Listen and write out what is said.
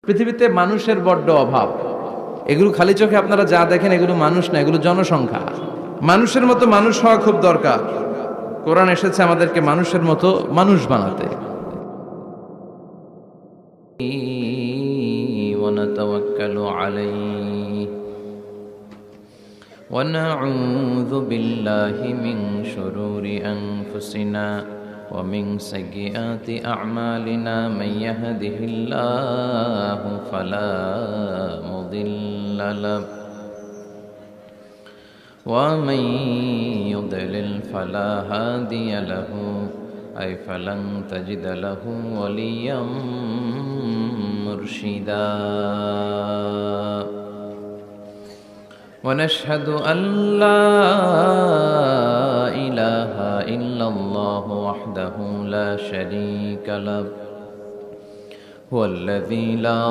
পৃথিবীতে মানুষের বড্ড অভাব। এগুলো খালি চোখে আপনারা যা দেখেন এগুলো মানুষ না, এগুলো জনসংখ্যা। মানুষের মতো মানুষ হওয়া খুব দরকার। কোরআন এসেছে আমাদেরকে মানুষের মতো মানুষ বানাতে। ونتوكل عليه ونعوذ بالله من شرور أنفسنا ومن سيئات أعمالنا من يهده الله فلا مضل له ومن يضلل فلا هادي له أي فلن تجد له وليا مرشدا ونشهد أن لا إله إلا الله وحده لا شريك له هو الذي لا